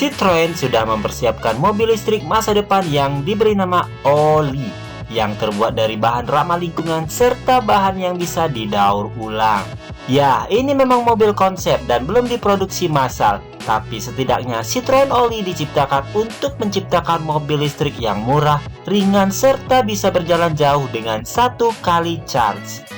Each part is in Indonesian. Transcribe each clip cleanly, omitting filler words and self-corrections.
Citroen sudah mempersiapkan mobil listrik masa depan yang diberi nama Oli, yang terbuat dari bahan ramah lingkungan serta bahan yang bisa didaur ulang. Ya, ini memang mobil konsep dan belum diproduksi massal, tapi setidaknya Citroen Oli diciptakan untuk menciptakan mobil listrik yang murah, ringan, serta bisa berjalan jauh dengan 1 kali charge.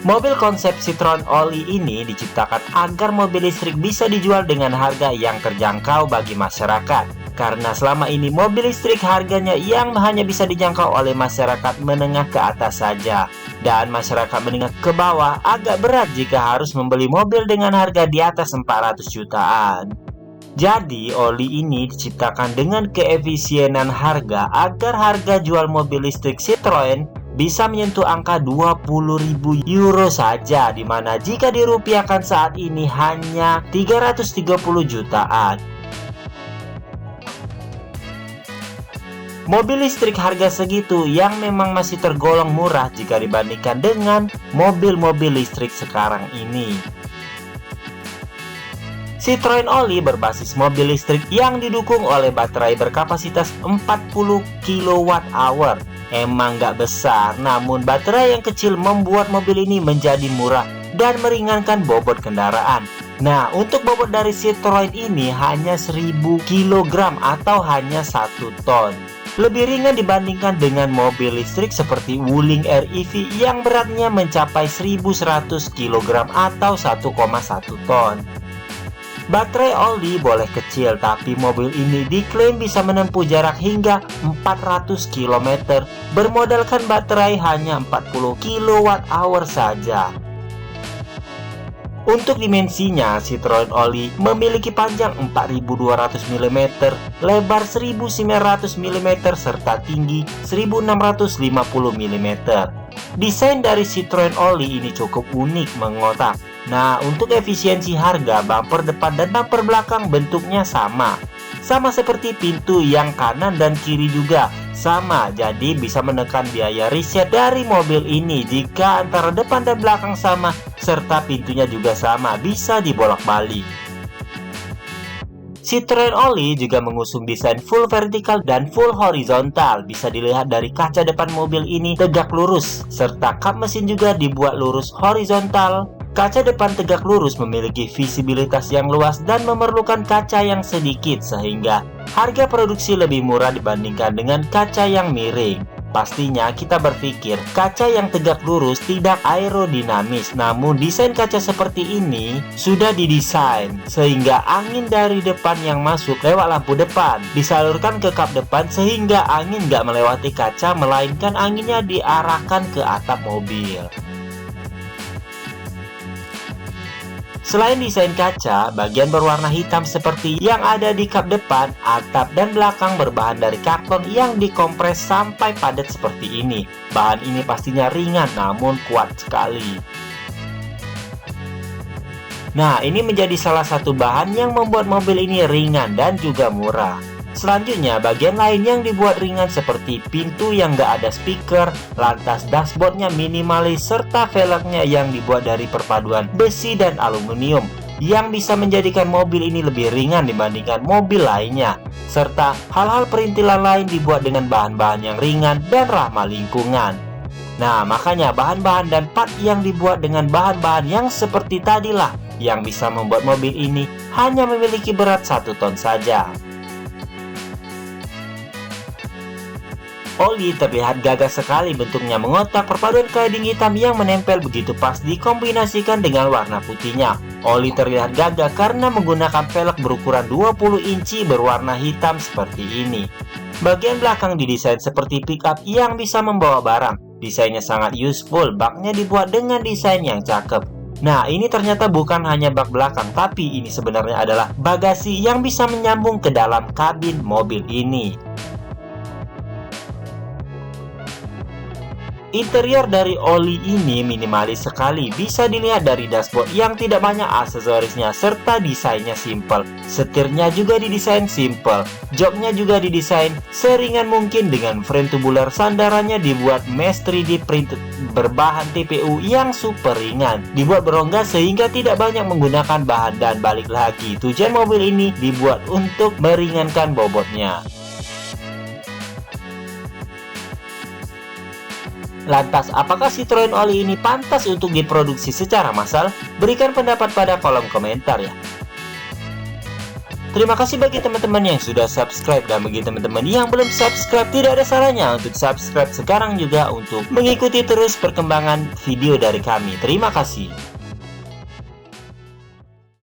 Mobil konsep Citroen Oli ini diciptakan agar mobil listrik bisa dijual dengan harga yang terjangkau bagi masyarakat. Karena selama ini mobil listrik harganya yang hanya bisa dijangkau oleh masyarakat menengah ke atas saja. Dan masyarakat menengah ke bawah agak berat jika harus membeli mobil dengan harga di atas 400 jutaan. Jadi, Oli ini diciptakan dengan keefisienan harga agar harga jual mobil listrik Citroen bisa menyentuh angka 20.000 euro saja, dimana jika dirupiahkan saat ini hanya 330 jutaan. Mobil listrik harga segitu yang memang masih tergolong murah jika dibandingkan dengan mobil-mobil listrik sekarang ini. Citroen Oli berbasis mobil listrik yang didukung oleh baterai berkapasitas 40 kWh. Emang nggak besar, namun baterai yang kecil membuat mobil ini menjadi murah dan meringankan bobot kendaraan. Nah, untuk bobot dari Citroen ini hanya 1000 kg atau hanya 1 ton. Lebih ringan dibandingkan dengan mobil listrik seperti Wuling REV yang beratnya mencapai 1100 kg atau 1,1 ton. Baterai Oli boleh kecil, tapi mobil ini diklaim bisa menempuh jarak hingga 400 km bermodalkan baterai hanya 40 kWh saja. Untuk dimensinya, Citroen Oli memiliki panjang 4200 mm, lebar 1900 mm, serta tinggi 1650 mm. Desain dari Citroen Oli ini cukup unik mengotak. Nah, untuk efisiensi harga, bumper depan dan bumper belakang bentuknya sama. Sama seperti pintu yang kanan dan kiri juga sama, jadi bisa menekan biaya riset dari mobil ini jika antara depan dan belakang sama, serta pintunya juga sama, bisa dibolak-balik. Citroen Oli juga mengusung desain full vertikal dan full horizontal. Bisa dilihat dari kaca depan mobil ini tegak lurus, serta kap mesin juga dibuat lurus horizontal. Kaca depan tegak lurus memiliki visibilitas yang luas dan memerlukan kaca yang sedikit, sehingga harga produksi lebih murah dibandingkan dengan kaca yang miring. Pastinya kita berpikir kaca yang tegak lurus tidak aerodinamis, namun desain kaca seperti ini sudah didesain sehingga angin dari depan yang masuk lewat lampu depan disalurkan ke kap depan, sehingga angin nggak melewati kaca, melainkan anginnya diarahkan ke atap mobil. Selain desain kaca, bagian berwarna hitam seperti yang ada di kap depan, atap, dan belakang berbahan dari karton yang dikompres sampai padat seperti ini. Bahan ini pastinya ringan namun kuat sekali. Nah, ini menjadi salah satu bahan yang membuat mobil ini ringan dan juga murah. Selanjutnya, bagian lain yang dibuat ringan seperti pintu yang nggak ada speaker, lantas dashboardnya minimalis, serta velgnya yang dibuat dari perpaduan besi dan aluminium yang bisa menjadikan mobil ini lebih ringan dibandingkan mobil lainnya. Serta hal-hal perintilan lain dibuat dengan bahan-bahan yang ringan dan ramah lingkungan. Nah, makanya bahan-bahan dan part yang dibuat dengan bahan-bahan yang seperti tadilah yang bisa membuat mobil ini hanya memiliki berat 1 ton saja. Oli terlihat gagah sekali, bentuknya mengotak, perpaduan cladding hitam yang menempel begitu pas dikombinasikan dengan warna putihnya. Oli terlihat gagah karena menggunakan velg berukuran 20 inci berwarna hitam seperti ini. Bagian belakang didesain seperti pickup yang bisa membawa barang. Desainnya sangat useful, baknya dibuat dengan desain yang cakep. Nah, ini ternyata bukan hanya bak belakang, tapi ini sebenarnya adalah bagasi yang bisa menyambung ke dalam kabin mobil ini. Interior dari Oli ini minimalis sekali, bisa dilihat dari dashboard yang tidak banyak aksesorisnya serta desainnya simple. Setirnya juga didesain simple, joknya juga didesain seringan mungkin dengan frame tubular. Sandarannya dibuat mesh 3D print berbahan TPU yang super ringan, dibuat berongga sehingga tidak banyak menggunakan bahan, dan balik lagi tujuan mobil ini dibuat untuk meringankan bobotnya. Lantas, apakah Citroen Oli ini pantas untuk diproduksi secara massal? Berikan pendapat pada kolom komentar ya. Terima kasih bagi teman-teman yang sudah subscribe, dan bagi teman-teman yang belum subscribe, tidak ada salahnya untuk subscribe sekarang juga untuk mengikuti terus perkembangan video dari kami. Terima kasih.